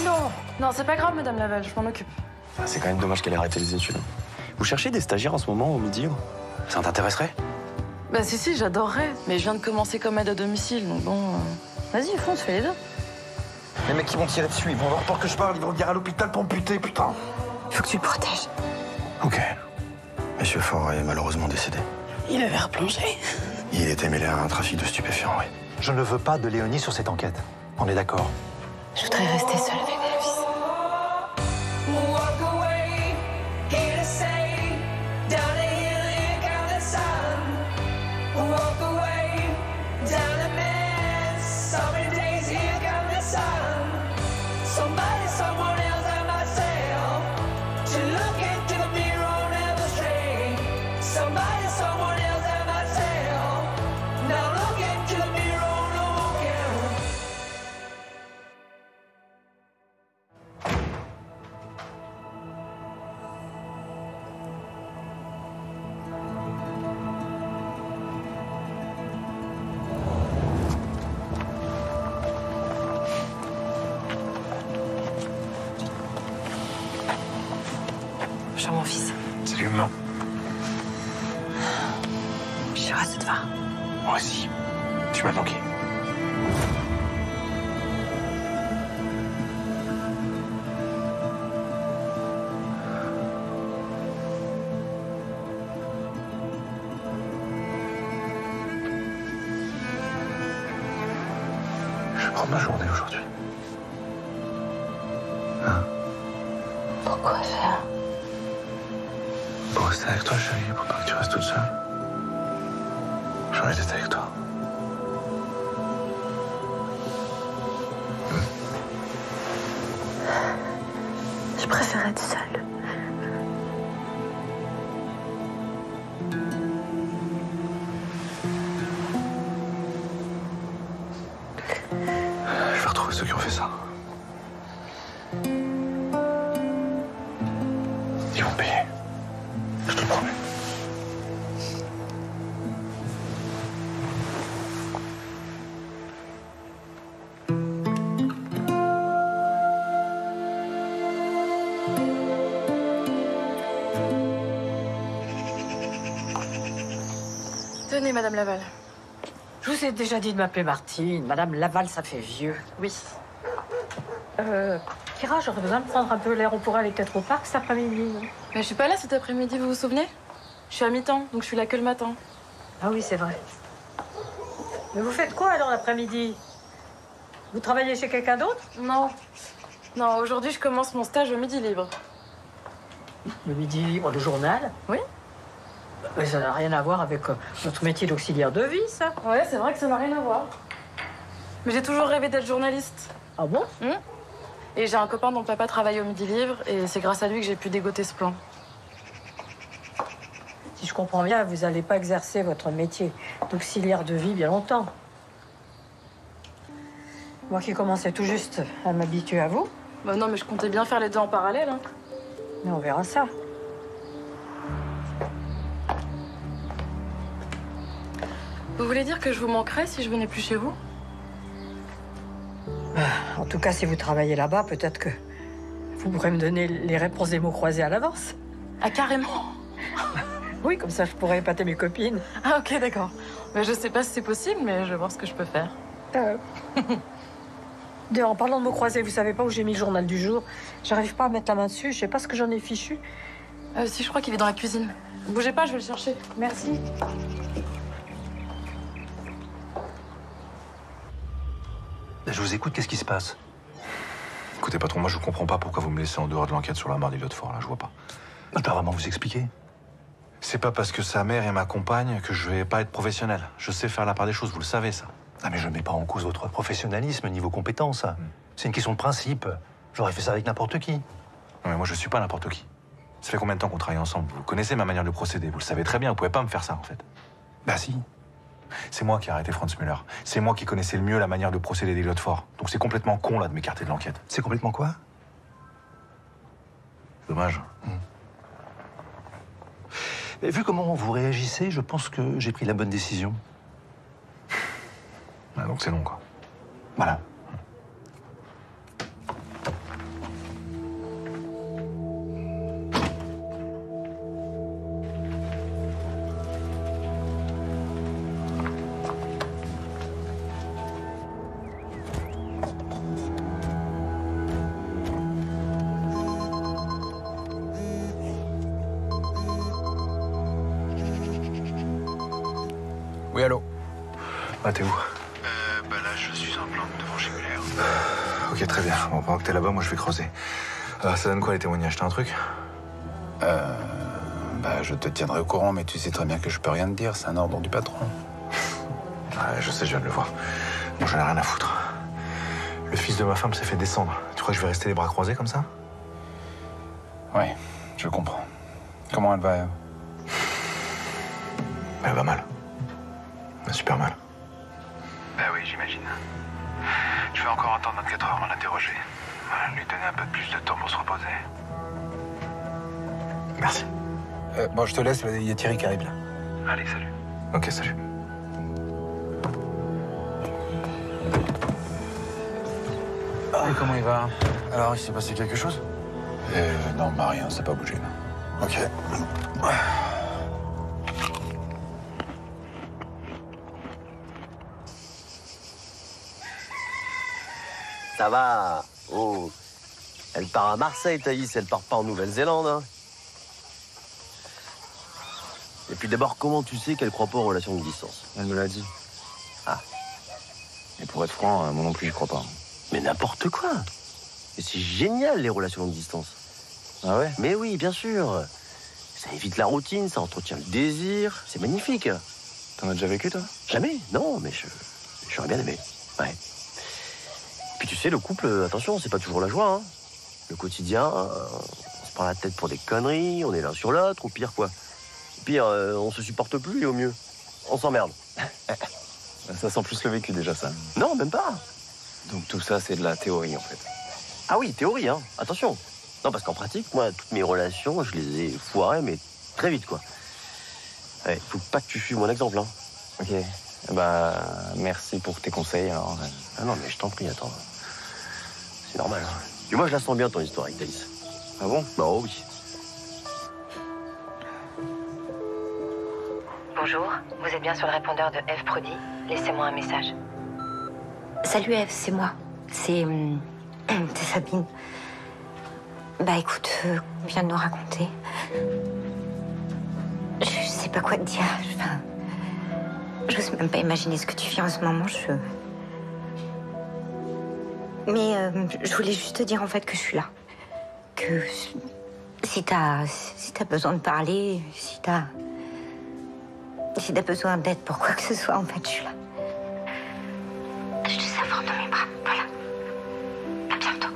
non. Non, c'est pas grave, madame Laval, je m'en occupe. Ah, c'est quand même dommage qu'elle ait arrêté les études. Vous cherchez des stagiaires en ce moment au Midi Libre? Ça t'intéresserait? Bah si, j'adorerais. Mais je viens de commencer comme aide à domicile, donc bon... Vas-y, fonce, fais les deux. Les mecs qui vont tirer dessus, ils vont avoir peur que je parle, ils vont me dire à l'hôpital pour me buter, putain. Faut que tu le protèges. Ok. Monsieur Faure est malheureusement décédé. Il avait replongé. Il était mêlé à un trafic de stupéfiants, oui. Je ne veux pas de Léonie sur cette enquête. On est d'accord? Je voudrais rester seule avec mon fils. Bonjour mon fils. Salut, maman. Je suis heureuse de te voir. Moi aussi. Tu m'as manqué. Je vais prendre ma journée aujourd'hui. Hein? Pourquoi faire? Pour rester avec toi, chérie, pour pas que tu restes toute seule. J'ai envie d'être avec toi. Je préfère être seule. Je vais retrouver ceux qui ont fait ça. Ils vont payer. Je te le promets. Tenez, madame Laval. Je vous ai déjà dit de m'appeler Martine. Madame Laval, ça fait vieux. Oui. Kira, j'aurais besoin de prendre un peu l'air. On pourrait aller peut-être au parc cet après-midi. Mais je suis pas là cet après-midi, vous vous souvenez? Je suis à mi-temps, donc je suis là que le matin. Ah oui, c'est vrai. Mais vous faites quoi alors l'après-midi? Vous travaillez chez quelqu'un d'autre? Non. Non, aujourd'hui, je commence mon stage au Midi Libre. Le Midi Libre, le journal? Oui. Mais ça n'a rien à voir avec notre métier d'auxiliaire de vie, ça. Ouais, c'est vrai que ça n'a rien à voir. Mais j'ai toujours rêvé d'être journaliste. Ah bon? Et j'ai un copain dont le papa travaille au Midi Libre, et c'est grâce à lui que j'ai pu dégoter ce plan. Si je comprends bien, vous n'allez pas exercer votre métier d'auxiliaire de vie bien longtemps. Moi qui commençais tout juste à m'habituer à vous. Bah non, mais je comptais bien faire les deux en parallèle. Hein. Mais on verra ça. Vous voulez dire que je vous manquerais si je venais plus chez vous? En tout cas, si vous travaillez là-bas, peut-être que vous pourrez me donner les réponses des mots croisés à l'avance. Ah, carrément? Oui, comme ça, je pourrais épater mes copines. Ah, ok, d'accord. Mais je sais pas si c'est possible, mais je vais voir ce que je peux faire. En parlant de mots croisés, vous savez pas où j'ai mis le journal du jour? J'arrive pas à mettre la main dessus, je sais pas ce que j'en ai fichu. Si, je crois qu'il est dans la cuisine. Bougez pas, je vais le chercher. Merci. Je vous écoute, qu'est-ce qui se passe? Écoutez, patron, moi je comprends pas pourquoi vous me laissez en dehors de l'enquête sur la mort d'Eliott Faure, là, je vois pas. Je dois vraiment vous expliquer. C'est pas parce que sa mère est ma compagne que je vais pas être professionnel. Je sais faire la part des choses, vous le savez, ça. Ah, mais je ne mets pas en cause votre professionnalisme ni vos compétences. C'est une question de principe. J'aurais fait ça avec n'importe qui. Non, mais moi je suis pas n'importe qui. Ça fait combien de temps qu'on travaille ensemble? Vous connaissez ma manière de procéder, vous le savez très bien, vous pouvez pas me faire ça, en fait. Bah si. C'est moi qui ai arrêté Franz Müller. C'est moi qui connaissais le mieux la manière de procéder d'Eliott Faure. Donc c'est complètement con, là, de m'écarter de l'enquête. C'est complètement quoi? Dommage. Et vu comment vous réagissez, je pense que j'ai pris la bonne décision. Ah, donc c'est long, quoi. Voilà. Oui, allô? Ah, t'es où? Bah là, je suis en planque devant Gimulaire. Ok, très bien. Bon, pendant que t'es là-bas, moi je vais creuser. Ça donne quoi les témoignages? T'as un truc? Bah, je te tiendrai au courant, mais tu sais très bien que je peux rien te dire. C'est un ordre du patron. Ouais, je sais, je viens de le voir. Moi, j'en ai rien à foutre. Le fils de ma femme s'est fait descendre. Tu crois que je vais rester les bras croisés comme ça? Ouais, je comprends. Comment elle va? Elle va mal. Elle va super mal. Bah oui, j'imagine. Je vais encore attendre 24 heures avant de l'interroger. Lui donner un peu plus de temps pour se reposer. Merci. Bon, je te laisse, il y a Thierry qui arrive là. Allez, salut. Ok, salut. Et comment il va? Alors, il s'est passé quelque chose? Non, bah rien, ça n'a pas bougé. Non. Ok. Ça va. Oh. Elle part à Marseille, Thaïs, elle part pas en Nouvelle-Zélande. Hein. Et puis d'abord, comment tu sais qu'elle croit pas aux relations de distance? Elle me l'a dit. Ah. Et pour être franc, moi non plus, j'y crois pas. Mais n'importe quoi. Mais c'est génial, les relations de distance. Ah ouais? Mais oui, bien sûr. Ça évite la routine, ça entretient le désir. C'est magnifique. T'en as déjà vécu, toi? Jamais, non, mais j'aurais bien aimé. Ouais. Puis tu sais, le couple, attention, c'est pas toujours la joie. Hein. Le quotidien, on se prend la tête pour des conneries, on est l'un sur l'autre, ou pire quoi. Pire, on se supporte plus et au mieux, on s'emmerde. Ça sent plus le vécu déjà, ça. Non, même pas. Donc tout ça, c'est de la théorie, en fait. Ah oui, théorie, hein, attention. Non, parce qu'en pratique, moi, toutes mes relations, je les ai foirées, mais très vite, quoi. Ouais, faut pas que tu suives mon exemple, hein. Ok. Bah, merci pour tes conseils, alors. Ah non, mais je t'en prie, attends. C'est normal. Hein. Et moi, je la sens bien, ton histoire avec Thaïs. Ah bon? Bah oh, oui. Bonjour, vous êtes bien sur le répondeur de Eve Prodi. Laissez-moi un message. Salut Eve, c'est moi. C'est Sabine. Bah écoute, on vient de nous raconter. Je sais pas quoi te dire. Enfin, j'ose même pas imaginer ce que tu vis en ce moment. Mais je voulais juste te dire en fait que je suis là. Que si t'as besoin de parler, si t'as besoin d'aide pour quoi que ce soit, en fait, je suis là. Je te savure dans mes bras, voilà. À bientôt.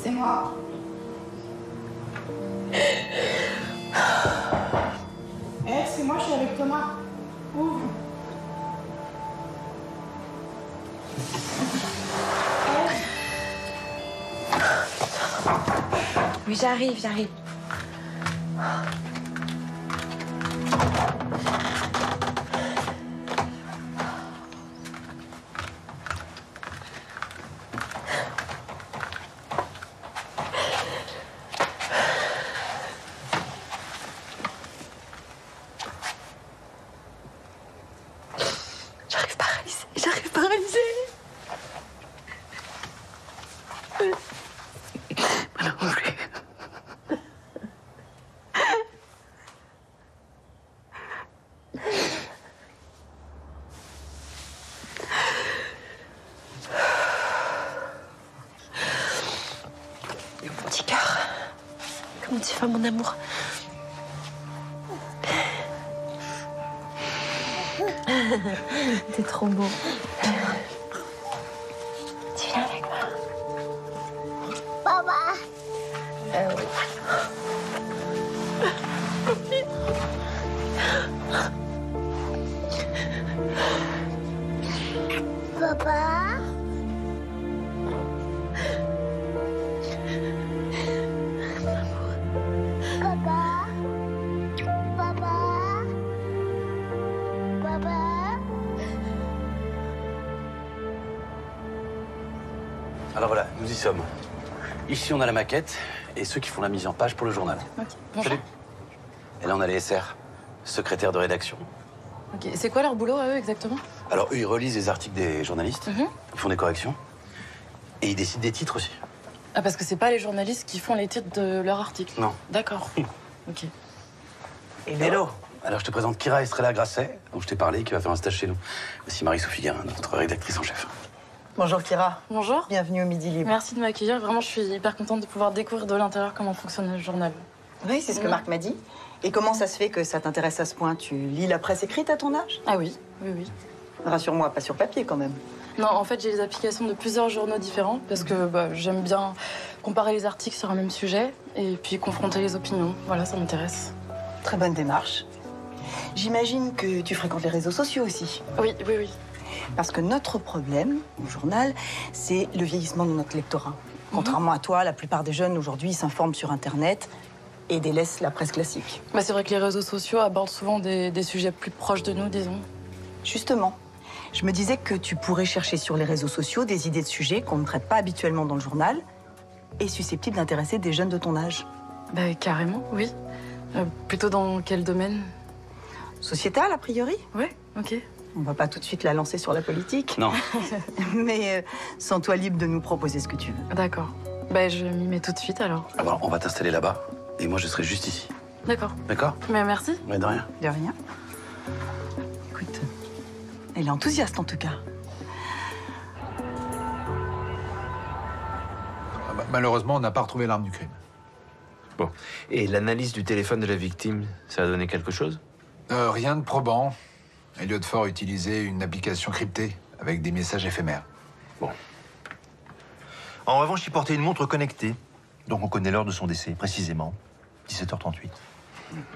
C'est moi. C'est moi, je suis avec Thomas. Ouvre. Oui, j'arrive. J'arrive pas à réaliser. Moi non plus. Mon petit cœur. Comment tu vas, mon amour? T'es trop beau. Tu viens avec moi? Papa. Oui. Papa. Papa. Papa. Papa. Alors voilà, nous y sommes. Ici, on a la maquette et ceux qui font la mise en page pour le journal. Ok. Salut. Et là, on a les SR, secrétaires de rédaction. Ok. C'est quoi leur boulot à eux exactement? Alors, eux, ils relisent les articles des journalistes, ils font des corrections et ils décident des titres aussi. Ah, parce que c'est pas les journalistes qui font les titres de leur article. Non. D'accord. Ok. Hello. Alors, je te présente Kira Estrella Grasset, dont je t'ai parlé, qui va faire un stage chez nous. Voici Marie-Sophie Guérin, notre rédactrice en chef. Bonjour Kira. Bonjour. Bienvenue au Midi Libre. Merci de m'accueillir. Vraiment, je suis hyper contente de pouvoir découvrir de l'intérieur comment fonctionne le journal. Oui, c'est ce que Marc m'a dit. Et comment ça se fait que ça t'intéresse à ce point? Tu lis la presse écrite à ton âge? Ah oui, oui, oui. Rassure-moi, pas sur papier quand même. Non, en fait, j'ai les applications de plusieurs journaux différents parce que j'aime bien comparer les articles sur un même sujet et puis confronter les opinions. Voilà, ça m'intéresse. Très bonne démarche. J'imagine que tu fréquentes les réseaux sociaux aussi. Oui, oui, oui. Parce que notre problème au journal, c'est le vieillissement de notre lectorat. Contrairement à toi, la plupart des jeunes aujourd'hui s'informent sur Internet et délaissent la presse classique. C'est vrai que les réseaux sociaux abordent souvent des sujets plus proches de nous, disons. Justement, je me disais que tu pourrais chercher sur les réseaux sociaux des idées de sujets qu'on ne traite pas habituellement dans le journal et susceptibles d'intéresser des jeunes de ton âge. Carrément, oui. Plutôt dans quel domaine? Sociétal, a priori? Ouais, ok. On va pas tout de suite la lancer sur la politique. Non. Mais sens-toi libre de nous proposer ce que tu veux. D'accord. Je m'y mets tout de suite alors. Alors, on va t'installer là-bas, et moi, je serai juste ici. D'accord. D'accord? Mais merci. Mais de rien. De rien. Écoute, elle est enthousiaste en tout cas. Malheureusement, on n'a pas retrouvé l'arme du crime. Bon. Et l'analyse du téléphone de la victime, ça a donné quelque chose? Rien de probant. Elliot Ford utilisait une application cryptée avec des messages éphémères. Bon. En revanche, il portait une montre connectée. Donc on connaît l'heure de son décès, précisément. 17h38.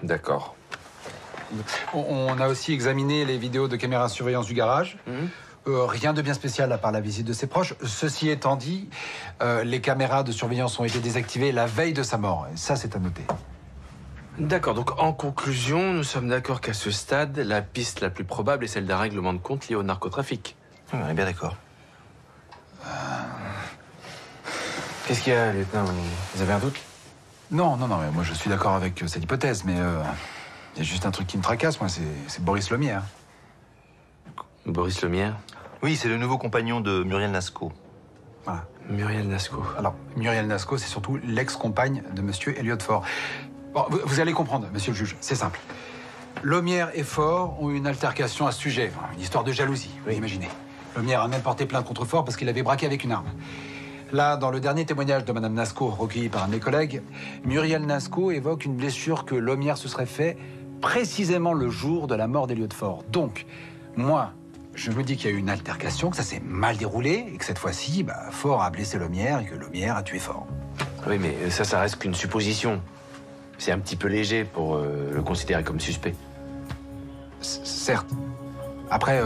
D'accord. On a aussi examiné les vidéos de caméras de surveillance du garage. Rien de bien spécial à part la visite de ses proches. Ceci étant dit, les caméras de surveillance ont été désactivées la veille de sa mort. Et ça, c'est à noter. D'accord, donc en conclusion, nous sommes d'accord qu'à ce stade, la piste la plus probable est celle d'un règlement de compte lié au narcotrafic. On est bien d'accord. Qu'est-ce qu'il y a, lieutenant? Vous avez un doute? Non, mais moi je suis d'accord avec cette hypothèse, mais il y a juste un truc qui me tracasse, moi, c'est Boris Lemierre. Boris Lemierre? Oui, c'est le nouveau compagnon de Muriel Nasco. Voilà. Muriel Nasco. Alors, Muriel Nasco, c'est surtout l'ex-compagne de monsieur Elliot Ford. Bon, vous allez comprendre, monsieur le juge, c'est simple. Lemierre et Ford ont eu une altercation à ce sujet, une histoire de jalousie, vous imaginez. Lemierre a même porté plainte contre Ford parce qu'il avait braqué avec une arme. Là, dans le dernier témoignage de madame Nasco, recueilli par un de mes collègues, Muriel Nasco évoque une blessure que Lemierre se serait fait précisément le jour de la mort d'Elliot Ford. Donc, moi, je me dis qu'il y a eu une altercation, que ça s'est mal déroulé, et que cette fois-ci, Ford a blessé Lemierre et que Lemierre a tué Ford. Oui, mais ça reste qu'une supposition. C'est un petit peu léger pour le considérer comme suspect. Certes. Après,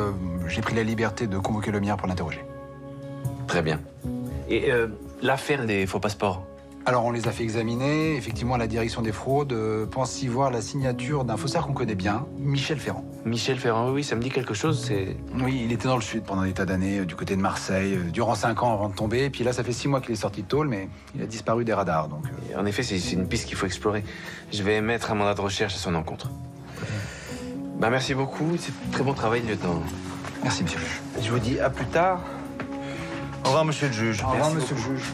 j'ai pris la liberté de convoquer Lemierre pour l'interroger. Très bien. Et l'affaire des faux passeports? Alors, on les a fait examiner. Effectivement, la direction des fraudes pense y voir la signature d'un faussaire qu'on connaît bien, Michel Ferrand. Michel Ferrand, oui, ça me dit quelque chose, c'est... Oui, il était dans le sud pendant des tas d'années, du côté de Marseille, durant 5 ans avant de tomber. Puis là, ça fait 6 mois qu'il est sorti de tôle, mais il a disparu des radars, donc... En effet, c'est une piste qu'il faut explorer. Je vais mettre un mandat de recherche à son encontre. Merci beaucoup, c'est très bon travail, lieutenant. Merci, monsieur le juge. Je vous dis à plus tard. Au revoir, monsieur le juge. Au revoir, monsieur le juge.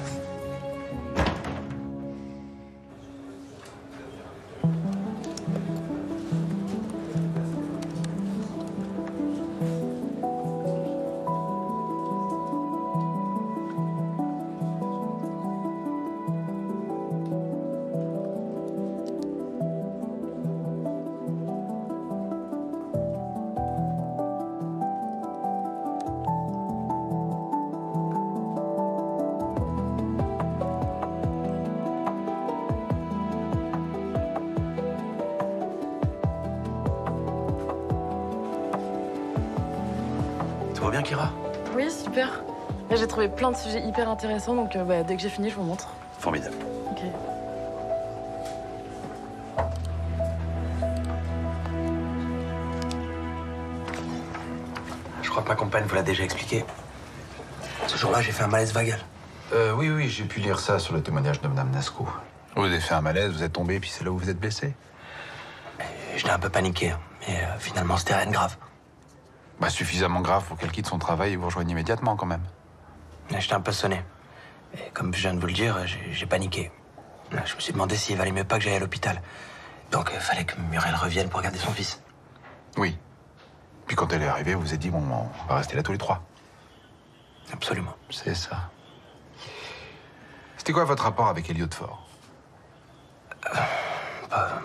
Tout va bien, Kira? Oui, super. J'ai trouvé plein de sujets hyper intéressants, donc dès que j'ai fini, je vous montre. Formidable. Ok. Je crois que ma compagne vous l'a déjà expliqué. Ce jour-là, j'ai fait un malaise vagal. Oui, j'ai pu lire ça sur le témoignage de madame Nasco. Vous avez fait un malaise, vous êtes tombé, puis c'est là où vous êtes blessé. J'étais un peu paniqué, mais finalement, c'était rien de grave. Suffisamment grave pour qu'elle quitte son travail et vous rejoigne immédiatement, quand même. J'étais un peu sonné. Et comme je viens de vous le dire, j'ai paniqué. Je me suis demandé s'il valait mieux pas que j'aille à l'hôpital. Donc, il fallait que Muriel revienne pour regarder son fils. Oui. Puis quand elle est arrivée, vous vous êtes dit, bon, on va rester là tous les trois. Absolument. C'est ça. C'était quoi votre rapport avec Elliot Ford?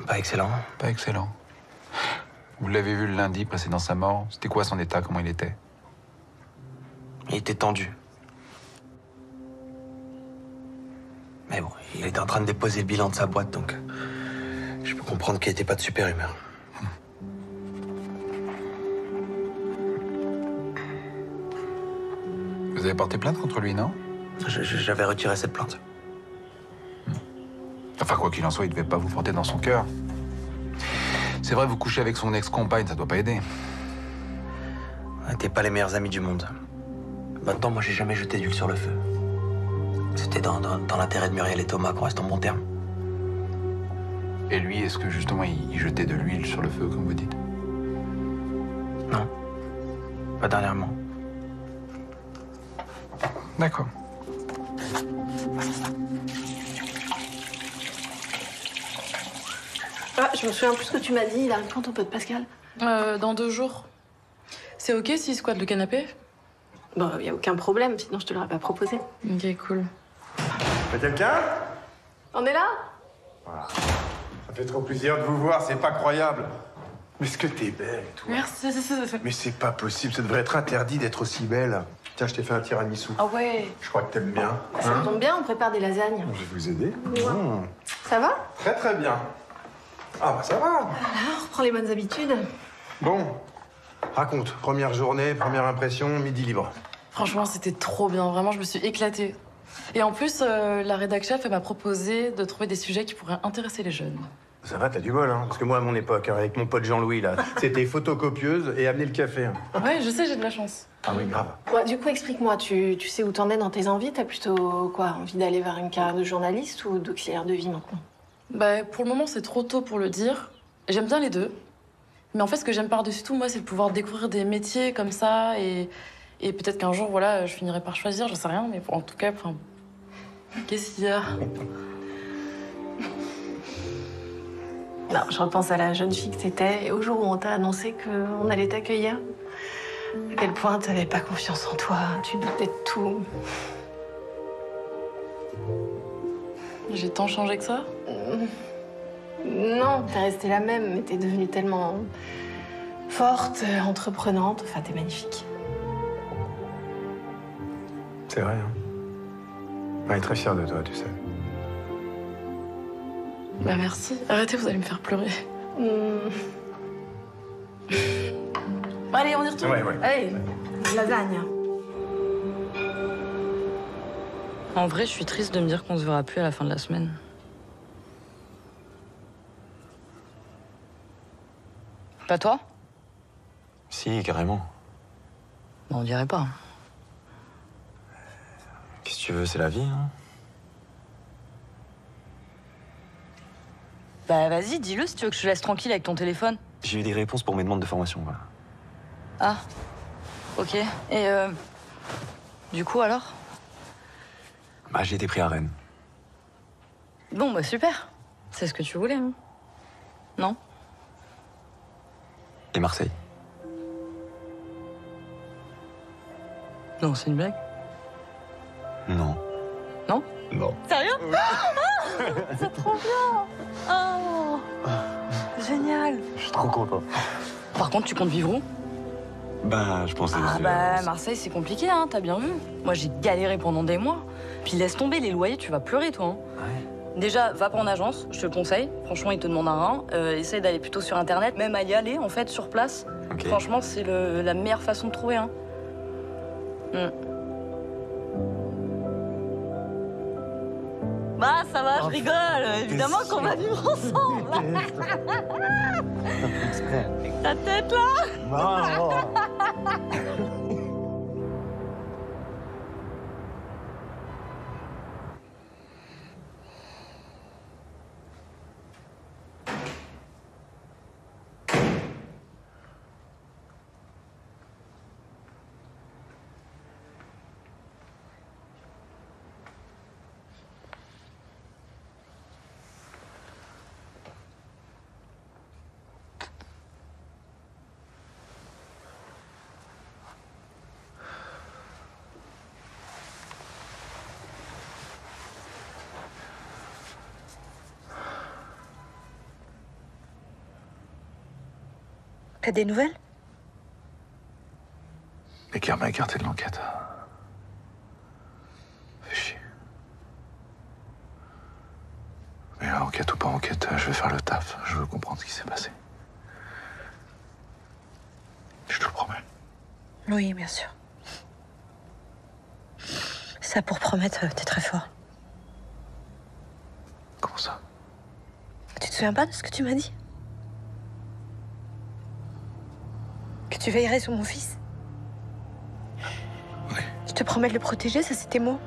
Pas excellent. Pas excellent. Vous l'avez vu le lundi précédant sa mort. C'était quoi son état? Comment il était? Il était tendu. Mais bon, il était en train de déposer le bilan de sa boîte, donc je peux comprendre qu'il n'était pas de super humeur. Vous avez porté plainte contre lui, non? J'avais retiré cette plainte. Enfin, quoi qu'il en soit, il devait pas vous porter dans son cœur. C'est vrai, vous couchez avec son ex-compagne, ça doit pas aider. On n'était pas les meilleurs amis du monde. Maintenant, moi, j'ai jamais jeté d'huile sur le feu. C'était dans l'intérêt de Muriel et Thomas qu'on reste en bon terme. Et lui, est-ce que justement, il jetait de l'huile sur le feu, comme vous dites? Non. Pas dernièrement. D'accord. Ah, je me souviens plus ce que tu m'as dit. Il arrive quand ton pote Pascal? Dans 2 jours. C'est ok s'il squatte le canapé? Bon, y a aucun problème, sinon je te l'aurais pas proposé. Ok, cool. Y'a quelqu'un? On est là? Voilà. Ça fait trop plaisir de vous voir, c'est pas croyable. Mais est-ce que t'es belle, toi? Merci. Mais c'est pas possible, ça devrait être interdit d'être aussi belle. Tiens, je t'ai fait un tiramisu. Ah ouais. Je crois que t'aimes bien. Ça tombe bien, on prépare des lasagnes. Je vais vous aider. Ouais. Ça va? Très très bien. Ah bah ça va. Alors, reprends les bonnes habitudes. Bon, raconte. Première journée, première impression, midi libre. Franchement, c'était trop bien. Vraiment, je me suis éclatée. Et en plus, la rédac chef, elle m'a proposé de trouver des sujets qui pourraient intéresser les jeunes. Ça va, t'as du bol, hein. Parce que moi, à mon époque, avec mon pote Jean-Louis, là, c'était photocopieuse et amener le café. Ouais, je sais, j'ai de la chance. Ah oui, grave. Ouais, du coup, explique-moi, tu sais où t'en es dans tes envies? T'as plutôt, quoi, envie d'aller vers une carrière de journaliste ou d'auxiliaire de vie maintenant? Bah, pour le moment, c'est trop tôt pour le dire. J'aime bien les deux. Mais en fait, ce que j'aime par-dessus tout, moi, c'est de pouvoir découvrir des métiers comme ça. Et peut-être qu'un jour, voilà, je finirai par choisir, je sais rien. Mais en tout cas, enfin... Qu'est-ce qu'il y a? Non, je repense à la jeune fille que t'étais et au jour où on t'a annoncé qu'on allait t'accueillir. À quel point t'avais pas confiance en toi, tu doutais de tout. J'ai tant changé que ça? Non, t'es restée la même, mais t'es devenue tellement forte, entreprenante. Enfin, t'es magnifique. C'est vrai, hein. On est très fiers de toi, tu sais. Bah merci. Arrêtez, vous allez me faire pleurer. Allez, on y retourne. Ouais. Allez, lasagne. En vrai, je suis triste de me dire qu'on se verra plus à la fin de la semaine. Pas toi? Si, carrément. Bon, on dirait pas. Qu'est-ce que tu veux, c'est la vie, hein. Bah vas-y, dis-le si tu veux que je te laisse tranquille avec ton téléphone. J'ai eu des réponses pour mes demandes de formation, voilà. Ah, ok. Et du coup alors? Bah, j'ai été pris à Rennes. Bon, bah super. C'est ce que tu voulais, hein? Non? Et Marseille. Non, c'est une blague. Non. Non? Non. Sérieux? Ah, c'est trop bien! Oh, génial! Je suis trop content. Par contre, tu comptes vivre où? Bah, je pensais... Ah bah, Marseille, c'est compliqué, hein, t'as bien vu. Moi, j'ai galéré pendant des mois. Puis laisse tomber les loyers, tu vas pleurer, toi. Hein. Ouais. Déjà, va pas en agence, je te le conseille. Franchement, ils te demandent un rein. Essaye d'aller plutôt sur Internet, même à y aller, en fait, sur place. Okay. Franchement, c'est la meilleure façon de trouver, hein. Bah, ça va, je rigole. Évidemment qu'on va vivre ensemble. Avec ta tête, là. T'as des nouvelles? Becker m'a écarté de l'enquête. Fais chier. Mais enquête ou pas enquête, je vais faire le taf. Je veux comprendre ce qui s'est passé. Je te le promets. Oui, bien sûr. Ça, pour promettre, t'es très fort. Comment ça? Tu te souviens pas de ce que tu m'as dit? Que tu veillerais sur mon fils? Oui. Je te promets de le protéger, ça c'était mots.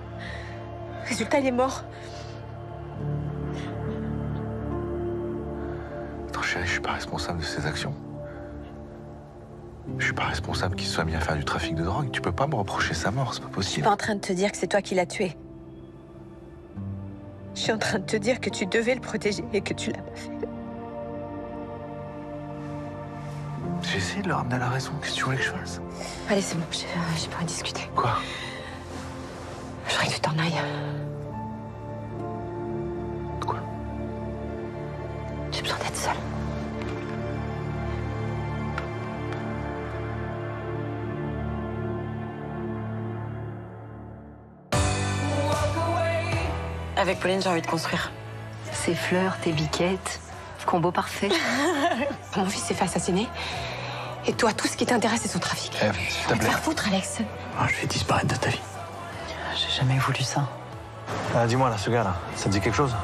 Résultat, il est mort. Attends, chérie, je suis pas responsable de ses actions. Je suis pas responsable qu'il se soit mis à faire du trafic de drogue. Tu peux pas me reprocher sa mort, c'est pas Je suis possible. pas en train de te dire que c'est toi qui l'as tué. Je suis en train de te dire que tu devais le protéger et que tu l'as pas fait. J'ai essayé de le ramener à la raison. Qu'est-ce que tu voulais que je fasse? Allez, c'est bon, j'ai pas à discuter. Quoi? Je voudrais que tu t'en ailles. Quoi? J'ai besoin d'être seule. Avec Pauline, j'ai envie de construire. Ces fleurs, tes biquettes, combo parfait. Mon fils s'est fait assassiner. Et toi, tout ce qui t'intéresse, c'est son trafic. Ève, s'il te Va te plaît. faire foutre, Alex. Ah, je vais disparaître de ta vie. J'ai jamais voulu ça. Ah, dis-moi, là, ce gars-là, ça te dit quelque chose?